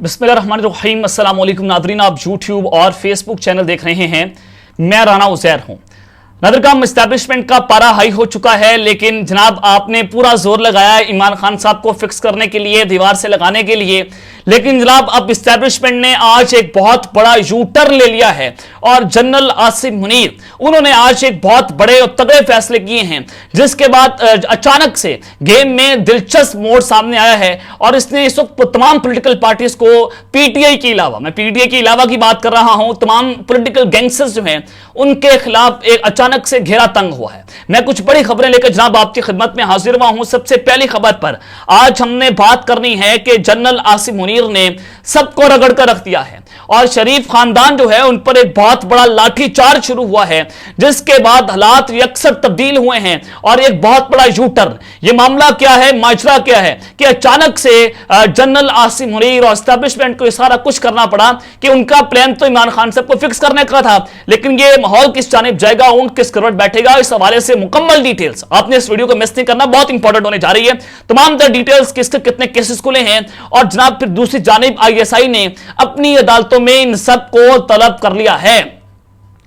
बिस्मिल्लाहिर्रहमानिर्रहीम। अस्सलाम वालेकुम नादरीन, आप यूट्यूब और फेसबुक चैनल देख रहे हैं। मैं राना उज़ैर हूं। नादरकाम एस्टैब्लिशमेंट का पारा हाई हो चुका है, लेकिन जनाब आपने पूरा जोर लगाया इमरान खान साहब को फिक्स करने के लिए, दीवार से लगाने के लिए, लेकिन जनाब अब एस्टैब्लिशमेंट ने आज एक बहुत बड़ा यू टर्न ले लिया है और जनरल आसिम मुनीर उन्होंने आज एक बहुत बड़े और तगड़े फैसले किए हैं, जिसके बाद अचानक से गेम में दिलचस्प मोड़ सामने आया है। और इसने इस वक्त तमाम पॉलिटिकल पार्टीज को, पीटीआई के अलावा, मैं पीटीआई के अलावा की बात कर रहा हूं, तमाम पॉलिटिकल गैंगस्टर्स जो हैं उनके खिलाफ एक अचानक से घेरा तंग हुआ है। मैं कुछ बड़ी खबरें लेकर जनाब आपकी खिदमत में हाजिर हुआ हूं। सबसे पहली खबर पर आज हमने बात करनी है कि जनरल आसिम मुनीर ने सबको रगड़ कर रख दिया है और शरीफ खानदान जो है उन पर एक बहुत बड़ा लाठीचार्ज शुरू हुआ है, जिसके बाद हालात अक्सर तब्दील हुए हैं और एक बहुत बड़ा यू टर्न। ये मामला क्या है, माजरा क्या है कि अचानक से जनरल आसिम मुनीर और एस्टैब्लिशमेंट को सारा कुछ करना पड़ा कि उनका प्लान तो इमरान खान साहब को फिक्स करने का था, लेकिन ये माहौल किस जानिब जाएगा, ऊंट किस करवट बैठेगा, इस हवाले से मुकम्मल डिटेल्स आपने इस वीडियो को मिस नहीं करना, बहुत इंपॉर्टेंट होने जा रही है। तमाम तरह डिटेल्स, किसके कितने केसेस खुले हैं और जनाब फिर दूसरी जानिब आईएसआई ने अपनी अदालतों में इन सब को तलब कर लिया है।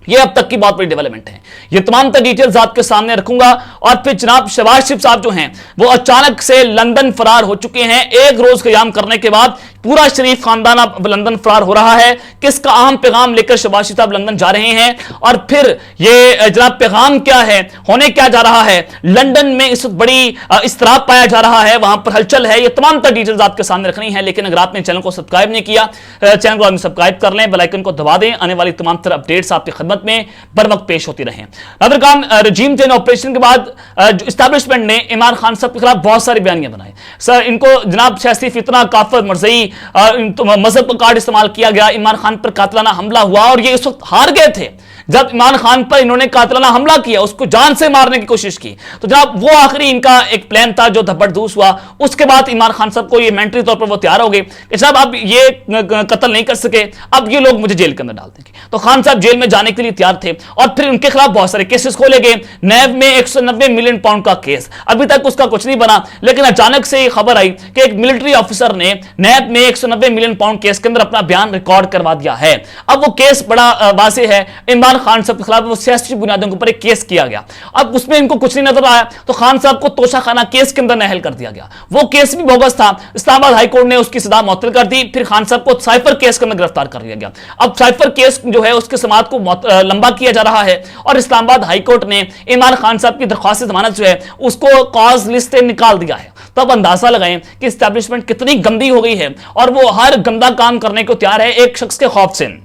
ये अब तक की बहुत बड़ी डेवलपमेंट है। ये तमाम तरह डिटेल्स आपके सामने रखूंगा। और फिर जनाब शहबाज शरीफ साहब जो हैं वो अचानक से लंदन फरार हो चुके हैं। एक रोज क़याम करने के बाद पूरा शरीफ खानदान अब लंदन फरार हो रहा है। किसका अहम पैगाम लेकर शहबाज शरीफ साहब लंदन जा रहे हैं और फिर ये जनाब पैगाम क्या है, होने क्या जा रहा है, लंदन में इस वक्त बड़ी इस्तराब पाया जा रहा है, वहां पर हलचल है। ये तमाम तरह डिटेल्स आपके सामने रखनी है। लेकिन अगर आपने चैनल को सब्सक्राइब नहीं किया, चैनल को सब्सक्राइब कर लें, बेल आइकन को दबा दें, आने वाली तमाम तरह अपडेट्स आपकी खिदमत में बर वक्त पेश होती रहे। नादरकाम रजीम चेंज ऑपरेशन के बाद एस्टैब्लिशमेंट ने इमरान खान साहब के खिलाफ बहुत सारी बयानियां बनाई। सर इनको जनाब सियासी फितना, काफिर, मरज़ई, मजहब का कार्ड इस्तेमाल किया गया, इमरान खान पर कातिलाना हमला हुआ और ये इस वक्त हार गए थे जब इमरान खान पर इन्होंने कातिलाना हमला किया, उसको जान से मारने की कोशिश की। तो जनाब वो आखिरी इनका एक प्लान था जो धब्बड़धूस हुआ। उसके बाद इमरान खान साहब को ये मेंटली तौर पर वो तैयार हो गए कि साहब अब ये कत्ल नहीं कर सके, अब ये लोग मुझे जेल के अंदर डाल देंगे। तो खान साहब जेल में जाने के लिए तैयार थे और फिर उनके खिलाफ बहुत सारे केसेस खोले गए। नैब में 190 मिलियन पाउंड का केस, अभी तक उसका कुछ नहीं बना, लेकिन अचानक से खबर आई कि एक मिलिट्री ऑफिसर ने नैब में 190 मिलियन पाउंड केस के अंदर अपना बयान रिकॉर्ड करवा दिया है। अब वो केस बड़ा वाज़ेह है, इमरान खान साहब के खिलाफ वो सियासी बुनियादों के ऊपर एक केस किया गया। अब उसमें इनको कुछ नहीं नजर आया तो खान साहब को तोशाखाना केस के अंदर नाअहल कर दिया गया। वो केस भी बोगस था, इस्लामाबाद हाई कोर्ट ने उसकी सजा मुअत्तल कर दी। फिर खान साहब को साइफर केस के अंदर गिरफ्तार कर लिया गया। अब साइफर केस जो है उसके समाअत को लंबा किया जा रहा है और इस्लामाबाद हाई कोर्ट ने इमरान खान साहब की दरख्वास्त जमानत जो है उसको कॉज लिस्ट से निकाल दिया है। तो अब अंदाजा लगाएं कि एस्टैब्लिशमेंट कितनी गंदी हो गई है और वो हर गंदा काम करने को तैयार है एक शख्स के खौफ से।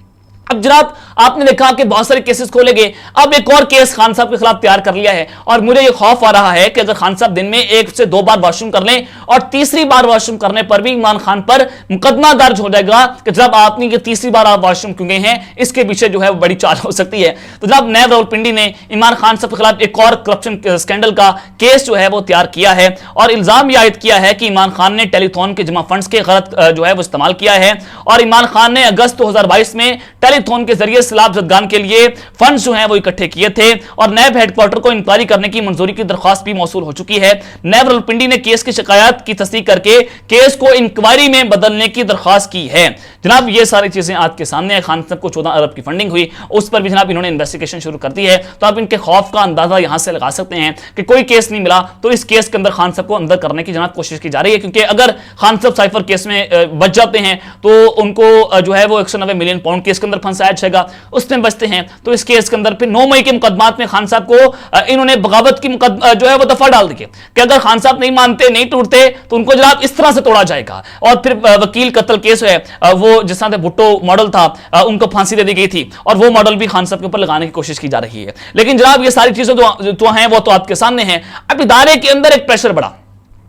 अब जनाब आपने देखा कि बहुत सारे केसेस खोले गए, अब एक और केस खान साहब के खिलाफ तैयार कर लिया है और मुझे ये खौफ आ रहा है कि अगर खान साहब दिन में 1 से 2 बार वॉशरूम कर लें और तीसरी बार वॉशरूम करने पर भी इमरान खान पर मुकदमा दर्ज हो जाएगा कि जब आपने ये तीसरी बार आप वॉशरूम क्यों गए हैं, इसके पीछे जो है वो बड़ी चाल हो सकती है। तो जनाब नैब रावलपिंडी ने इमरान खान साहब के खिलाफ एक और करप्शन स्कैंडल का केस जो है वो तैयार किया है और इल्जाम यह आयद किया है कि इमरान खान ने टेलीथॉन के जमा फंड्स के गलत जो है वो इस्तेमाल किया है और इमरान खान ने अगस्त 2022 में टेलीथॉन के जरिए सैलाब ज़दगान के लिए फंड्स जो हैं वो इकट्ठे किए थे और नैब हेडक्वार्टर को इंक्वायरी करने की मंजूरी की दरख्वास्त भी मौसूल हो चुकी है। नैब रावलपिंडी ने केस की शिकायत की तस्दीक करके केस को इंक्वायरी में बदलने की दरख्वास्त की है। जनाब ये सारी चीजें आज के सामने है। खान साहब को 14 अरब की फंडिंग हुई, उस पर भी जनाब इन्होंने इन्वेस्टिगेशन शुरू कर दी है। तो आप इनके खौफ का अंदाजा यहां से लगा सकते हैं कि कोई केस नहीं मिला तो इस केस के अंदर खान साहब को अंदर करने की जनाब कोशिश की जा रही है, क्योंकि अगर खान साहब साइफर केस में बच जाते हैं तो उनको जो है वो 190 मिलियन पाउंड केस के अंदर फंसाया जाएगा, उसमें बचते हैं तो इस केस के अंदर फिर 9 मई के मुकदमात में खान साहब को इन्होंने बगावत की जो है वो दफा डाल दी कि अगर खान साहब नहीं मानते, नहीं टूटते तो उनको जनाब इस तरह से तोड़ा जाएगा। और फिर वकील कत्ल केस है वो जिस तरह से भुट्टो मॉडल था उनको फांसी दे दी गई थी और वो मॉडल भी खान साहब के ऊपर लगाने की कोशिश की जा रही है। लेकिन जनाब ये सारी चीजें तो हैं वो तो आपके सामने हैं। अब इदारे के अंदर एक प्रेशर बढ़ा,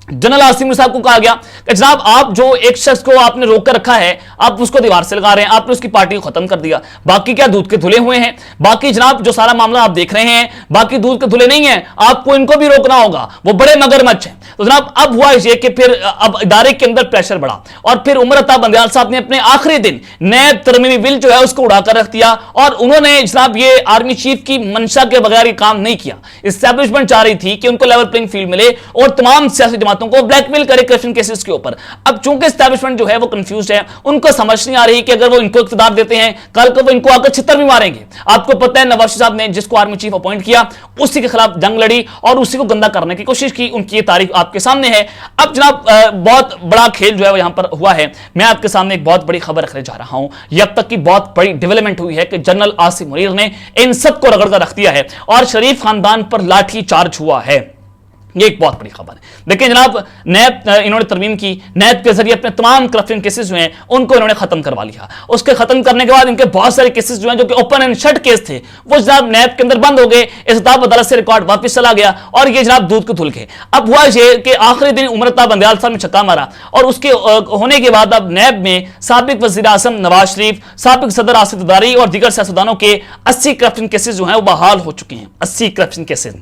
जनरल आसिम साहब को कहा गया कि जनाब आप जो एक शख्स को आपने रोक कर रखा है आप उसको दीवार से लगा रहे हैं, आपने उसकी पार्टी को खत्म कर दिया, बाकी क्या दूध के धुले हुए हैं, बाकी जनाब जो सारा मामला आप देख रहे हैं बाकी दूध के धुले नहीं है, आपको इनको भी रोकना होगा, वो बड़े मगरमच्छ हैं। तो जनाब अब हुआ ये कि फिर अब इदारे के अंदर प्रेशर बढ़ा और फिर उमर अता बंदयाल साहब ने अपने आखिरी दिन नैब तरमीमी बिल जो है उसको उड़ाकर रख दिया और उन्होंने जनाब ये आर्मी चीफ की मंशा के बगैर काम नहीं किया। एस्टैब्लिशमेंट चाह रही थी कि उनको लेवल प्लेइंग फील्ड मिले और तमाम सियासी जमात जमातों को ब्लैकमेल करे करप्शन केसेस के ऊपर। अब चूंकि एस्टैब्लिशमेंट जो है वो कंफ्यूज है, उनको समझ नहीं आ रही कि अगर वो इनको इख्तियार देते हैं कल को वो इनको आकर छितर भी मारेंगे। आपको पता है नवाज शरीफ साहब ने जिसको आर्मी चीफ अपॉइंट किया उसी के खिलाफ जंग लड़ी और उसी को गंदा करने की कोशिश की, उनकी ये तारीख आपके सामने है। अब जनाब बहुत बड़ा खेल जो है वो यहां पर हुआ है। मैं आपके सामने एक बहुत बड़ी खबर रखने जा रहा हूं। ये अब तक की बहुत बड़ी डेवलपमेंट हुई है कि जनरल आसिम मुनीर ने इन सबको रगड़ कर रख दिया है और शरीफ खानदान पर लाठी चार्ज हुआ है। ये एक बहुत बड़ी खबर है। देखिए जनाब, नैब इन्होंने तरमीम की, नैब के जरिए अपने तमाम करप्शन केसेस जो हैं उनको इन्होंने खत्म करवा लिया। उसके खत्म करने के बाद इनके बहुत सारे केसेस जो हैं जो कि ओपन एंड शट केस थे वो जनाब नैब के अंदर बंद हो गए। इस्ताब अदालत से रिकॉर्ड वापस चला गया और ये जनाब दूध को धुल गए। अब हुआ ये कि आखिरी दिन उमरता बंदयाल साहब ने छक्का मारा और उसके होने के बाद अब नैब में साबिक वजीर आजम नवाज शरीफ, साबिक सदर आसिफ जरदारी और दीगर सियासतदानों के 80 करप्शन केसेस जो हैं वो बहाल हो चुके हैं। 80 करप्शन केसेस,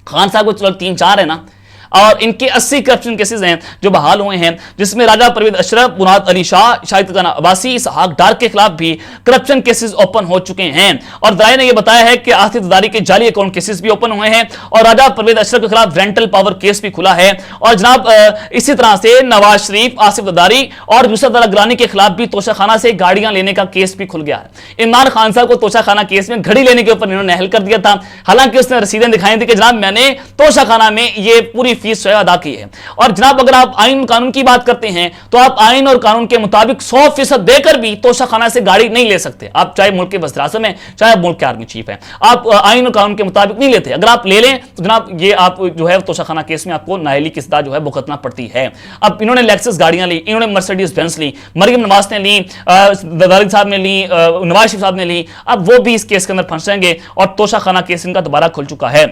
खान साहब को चलो 3-4 है ना, और इनके 80 करप्शन केसेस हैं जो बहाल हुए हैं, जिसमें राजा परवेज अशरफ, मुराद अली शाह, शाहिद खजाना अब्बासी, इसहाक डार के खिलाफ भी करप्शन केसेस ओपन हो चुके हैं। और दराये ने यह बताया है कि आसिफ जरदारी के जाली अकाउंट केसेस भी ओपन हुए हैं और राजा परवेज अशरफ के खिलाफ रेंटल पावर केस भी खुला है। और जनाब इसी तरह से नवाज शरीफ, आसिफ जरदारी और यूसुफ गिलानी के खिलाफ भी तोशाखाना से गाड़ियां लेने का केस भी खुल गया है। इमरान खान साहब को तोशाखाना केस में घड़ी लेने के ऊपर इन्होंने नहल कर दिया था, हालांकि उसने रसीदें दिखाई थी कि जनाब मैंने तोशाखाना में ये पूरी फीस अदा की है। और जनाब अगर आप आइन कानून की बात करते हैं तो आप आइन और कानून के मुताबिक 100% देकर भी तोशाखाना से गाड़ी नहीं ले सकते। आप चाहे मुल्क के वज़ीर आज़म हैं, चाहे मुल्क के आर्मी चीफ हैं, आप आइन और कानून के मुताबिक नहीं लेते। अगर आप ले लें तो जनाब ये आप जो है तोशाखाना केस में आपको नाअहली की सजा जो है भुगतना पड़ती है। अब इन्होंने लेक्सस गाड़ियां ली, इन्होंने मर्सिडीज बेंज ली, मरियम नवाज ने ली, जरदारी साहब ने ली, नवाज शरीफ साहब ने ली। अब वो भी इस केस के अंदर फंसेंगे और तोशाखाना केस इनका दोबारा खुल चुका है।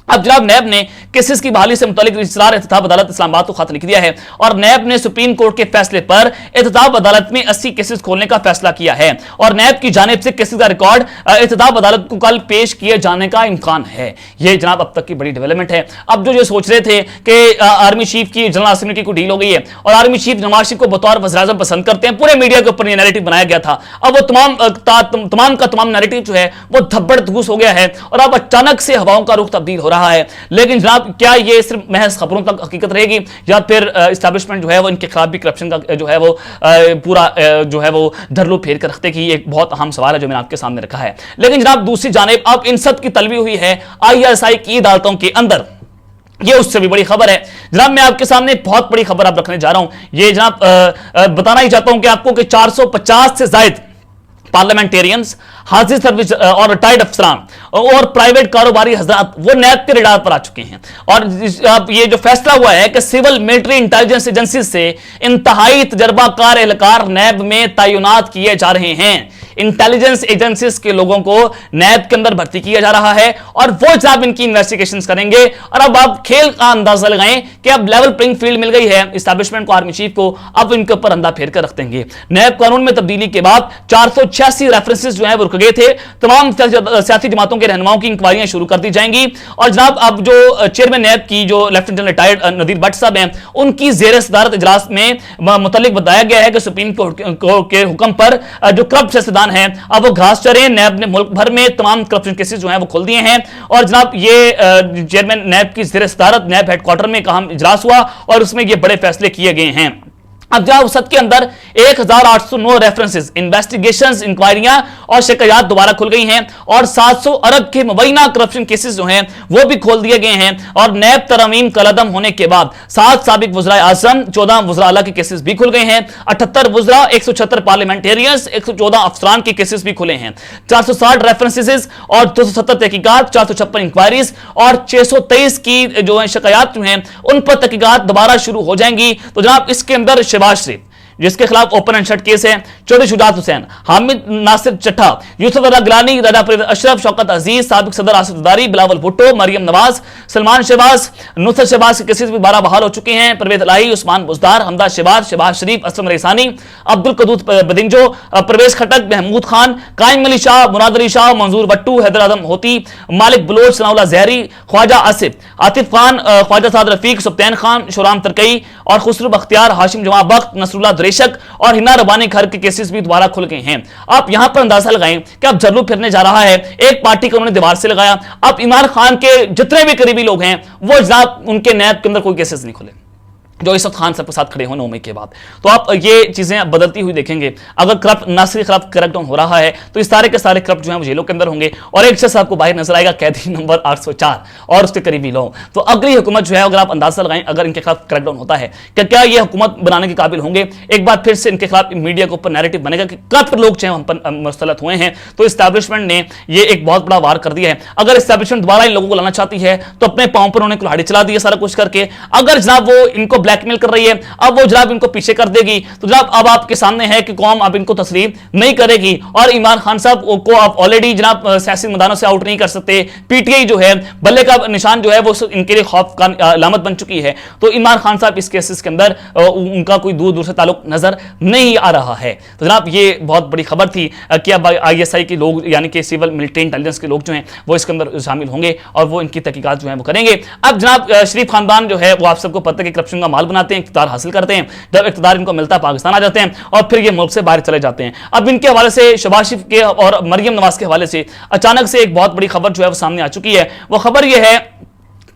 अब जनाब नैब ने केसेस की बहाली से मुतालिक रजिस्ट्रार एहतसाब अदालत इस्लामाबाद को खत लिख दिया है और नैब ने सुप्रीम कोर्ट के फैसले पर एहतसाब अदालत में 80 केसेस खोलने का फैसला किया है और नैब की जानिब से केसेस का रिकॉर्ड एहतसाब अदालत को कल पेश किए जाने का इम्कान है। यह जनाब अब तक की बड़ी डेवलपमेंट है। अब जो सोच रहे थे कि आर्मी चीफ की जनरल असेंबली की डील हो गई है और आर्मी चीफ नवाज शरीफ को बतौर वज़ीर आज़म पसंद करते हैं, पूरे मीडिया के ऊपर यह नैरेटिव बनाया गया था। अब वो तमाम का तमाम नैरेटिव जो है वो धब्बड़ धूस हो गया है और अब अचानक से हवाओं का रुख तब्दील हो रहा है। लेकिन जनाब क्या ये सिर्फ महज खबरों तक हकीकत रहेगी या फिर एस्टैब्लिशमेंट जो है वो इनके खिलाफ भी करप्शन का जो है वो पूरा जो है वो धरलू फेर कर रखते कि एक बहुत अहम सवाल है जो मैंने आपके सामने रखा है। लेकिन जनाब दूसरी जानिब अब इन सब की तलबी हुई है ISI की अदालतों के अंदर। ये उससे भी बड़ी खबर है जनाब, मैं आपके सामने बहुत बड़ी खबर आप रखने जा रहा हूं। ये जनाब बताना ही चाहता हूं कि आपको कि 450 से ज्यादा पार्लियामेंटेरियंस, हाजिर सर्विस और रिटायर्ड अफसरान और प्राइवेट कारोबारी हजरात वो नैब के रडार पर आ चुके हैं। और ये जो फैसला हुआ है कि सिविल मिलिट्री इंटेलिजेंस एजेंसी से इंतहाई तजर्बाकार एहलकार नैब में तैनात किए जा रहे हैं। इंटेलिजेंस एजेंसीज के लोगों को नैब के अंदर भर्ती किया जा रहा है और वो जनाब इनकी इन्वेस्टिगेशंस करेंगे। और अब आप खेल का अंदाजा लगाएं कि अब लेवल प्लेइंग फील्ड मिल गई है एस्टैब्लिशमेंट को, आर्मी चीफ को, अब इनके ऊपर अंधा फेर कर रख देंगे। नैब कानून में तब्दीली के बाद 486 रेफरेंसेस जो है वो रुक गए थे। तमाम सियासी जमातों के रहनुमाओं की इंक्वायरियां शुरू कर दी जाएंगी। और जनाब अब जो चेयरमैन नैब की जो लेफ्टिनेंट जनरल रिटायर्ड नदीर भट्ट साहब हैं उनकी ज़ेर सदारत इजलास में मुतल्लिक बताया गया है कि सुप्रीम कोर्ट के हुक्म पर जो करप्ट सियासतदान है अब वो घास चरे। नैब ने मुल्क भर में तमाम करप्शन केसेस जो हैं वो खोल दिए हैं। और जनाब ये चेयरमैन नैब की ज़ेर सदारत नैब हेडक्वार्टर में एक अहम इजलास हुआ और उसमें ये बड़े फैसले किए गए हैं। अब जनाब उसद के अंदर 1809 रेफरेंसेस, इन्वेस्टिगेशंस, इंक्वायरियां और शिकायत दोबारा खुल गई हैं और 700 अरब के मुबैना करप्शन केसेस जो हैं वो भी खोल दिए गए हैं। और नैब तरमीम कलदम होने के बाद 7 साबिक वज़ीर आज़म, 14 वज़ीर आला के केसेस भी खुल गए हैं। 78 वज़ीरा, 176 पार्लियामेंटेरियंस, 114 अफसरान के केसेस भी खुले हैं। 460 रेफरेंसेस और 270 तहकीकात, 456 इंक्वायरीज और 623 की जो है शिकायत जो हैं उन पर तहकीकात दोबारा शुरू हो जाएंगी। तो जनाब इसके अंदर शहबाज शरीफ जिसके खिलाफ ओपन एंड शट केस है, चौधरी शुजात हुसैन, हामिद नासिर चट्टा, यूसुफ गिलानी, राजा परवेज अशरफ, शौकत अजीज, साबिक सदर आसिफ जरदारी, बिलावल भुट्टो, मरियम नवाज, सलमान शहबाज, नुसरत शहबाज के केसेस भी 12 बहाल हो चुके हैं। परवेज इलाही, उस्मान बुजदार, हमदा शहबाज, शहबाज शरीफ, असलम रईसानी, अब्दुल कदूस बदिंजो, परवेज खटक, महमूद खान, कायम अली शाह, मुराद अली शाह, मंजूर भट्टू, हैदर आदम होती, मालिक बलोच, सनाउल्लाह जहरी, ख्वाजा आसिफ, आतिफ खान, ख्वाजा साद रफीक, सुब्तैन खान, शुराम तरकई और खुसरू बख्तियार, हाशिम जमा बख्त, नसरुल्लाह रेशक और हिना रबानी घर के केसेस भी दोबारा खुल गए हैं। आप यहां पर अंदाजा लगाएं कि अब जल्लू फिरने जा रहा है। एक पार्टी को उन्होंने दीवार से लगाया, अब इमरान खान के जितने भी करीबी लोग हैं वो जनाब उनके नैब के अंदर कोई केसेस नहीं खुले। जो इस वक्त खान साहब के साथ खड़े होने उम्मीद के बाद। तो आप ये चीजें बदलती हुई देखेंगे। अगर करप्ट नासिर के खिलाफ क्रैकडाउन हो रहा है तो इस सारे के सारे करप्ट जो हैं वो जेलों के अंदर होंगे और एक शख्स आपको बाहर नजर आएगा, कैदी नंबर 804 और उसके करीबी लोग। तो अगली हुकूमत जो है, अगर आप अंदाजा लगाएं, अगर इनके खिलाफ क्रैकडाउन होता है, क्या ये हुकूमत बनाने के काबिल होंगे? एक बार फिर से इनके खिलाफ मीडिया के ऊपर नैरेटिव बनेगा कि करप्ट लोग जो हम पर मुस्तलत हुए हैं। तो इस्टेब्लिशमेंट ने ये एक बहुत बड़ा वार कर दिया है। अगर इस्टेब्लिशमेंट दोबारा इन लोगों को लाना चाहती है तो अपने पांव पर उन्होंने कुल्हाड़ी चला दी है सारा कुछ करके। अगर जनाब वो इनको ब्लैकमेल कर रही है, अब वो जनाब इनको पीछे कर देगी, तो जनाब अब आपके सामने है कि कौम अब इनको तस्लीम नहीं करेगी। और इमरान खान साहब को आप ऑलरेडी जनाब सियासी मैदानों से आउट नहीं कर सकते। पीटीआई जो है बल्ले का निशान जो है वो इनके लिए खौफ का अलामत बन चुकी है। तो इमरान खान साहब इस केसेस के अंदर उनका कोई दूर दूर से ताल्लुक नजर नहीं आ रहा है। तो जनाब ये बहुत बड़ी खबर थी कि अब ISI के लोग यानी कि सिविल मिलिट्री इंटेलिजेंस के लोग जो हैं वो इसके अंदर शामिल होंगे और वो इनकी तहकीकात जो है वो करेंगे। अब जनाब शरीफ खानदान जो है वो आप सबको पता है कि करप्शन का माल बनाते हैं, इख्तियार हासिल करते हैं। जब इख्तियार इनको मिलता है पाकिस्तान आ जाते हैं और फिर ये मुल्क से बाहर चले जाते हैं। अब इनके हवाले से शहबाज शरीफ के और मरियम नवाज के हवाले से अचानक से एक बहुत बड़ी खबर जो है वो सामने आ चुकी है। वो खबर ये है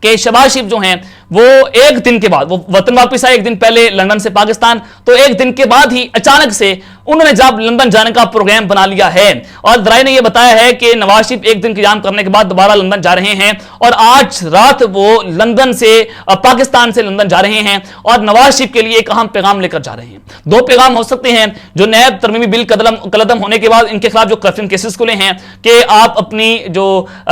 कि शहबाज शरीफ जो हैं वो एक दिन के बाद वो वतन वापस आए, एक दिन पहले लंदन से पाकिस्तान, तो एक दिन के बाद ही अचानक से उन्होंने जब लंदन जाने का प्रोग्राम बना लिया है। और दराई ने यह बताया है कि नवाज शरीफ एक दिन इंतजाम करने के बाद दोबारा लंदन जा रहे हैं और आज रात वो लंदन से पाकिस्तान से लंदन जा रहे हैं और नवाज शरीफ के लिए एक अहम पैगाम लेकर जा रहे हैं। दो पैगाम हो सकते हैं। जो नैब तरमीमी बिल कलदम होने के बाद इनके खिलाफ जो करप्शन केसेस खुले हैं कि आप अपनी जो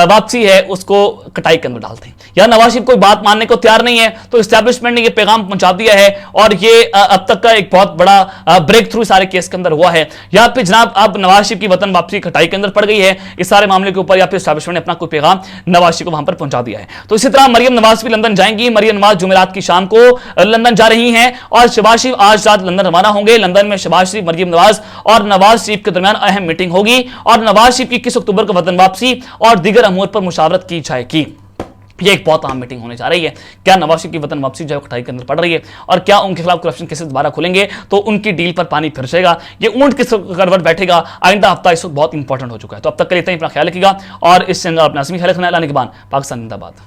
वापसी है उसको कटाई के अंदर डालते हैं, या नवाज शरीफ कोई बात मानने को तैयार नहीं है। तो एस्टैब्लिशमेंट ने यह पैगाम पहुंचा दिया है और ये अब तक का एक बहुत बड़ा ब्रेक थ्रू सारे केस के अंदर हुआ है। या फिर जनाब अब नवाज शरीफ की वतन वापसी खटाई के अंदर पड़ गई है इस सारे मामले के ऊपर, या फिर एस्टैब्लिशमेंट ने अपना कोई पैगाम नवाज शरीफ को वहां पर पहुंचा दिया है। तो इसी तरह मरियम नवाज भी लंदन जाएंगी। मरियम नवाज जुमेरात की शाम को लंदन जा रही हैं और शहबाज शरीफ आज रात लंदन रवाना होंगे। लंदन में शहबाज शरीफ, मरियम नवाज और नवाज शरीफ के दरमियान अहम मीटिंग होगी और नवाज शरीफ की 21 अक्टूबर को वतन वापसी और दीगर अमूर पर मुशावरत की जाएगी। ये एक बहुत अहम मीटिंग होने जा रही है। क्या नवाज शरीफ की वतन वापसी जो है खटाई के अंदर पड़ रही है और क्या उनके खिलाफ करप्शन केसेस दोबारा खुलेंगे तो उनकी डील पर पानी फिरसेगा, ये ऊंट किस करवट बैठेगा, आइंदा हफ्ता इस वक्त बहुत इंपॉर्टेंट हो चुका है। तो अब तक के लिए इतना ही, अपना ख्याल रखिएगा और इस चैनल अपना ख्याल रखना। पाकिस्तान जिंदाबाद।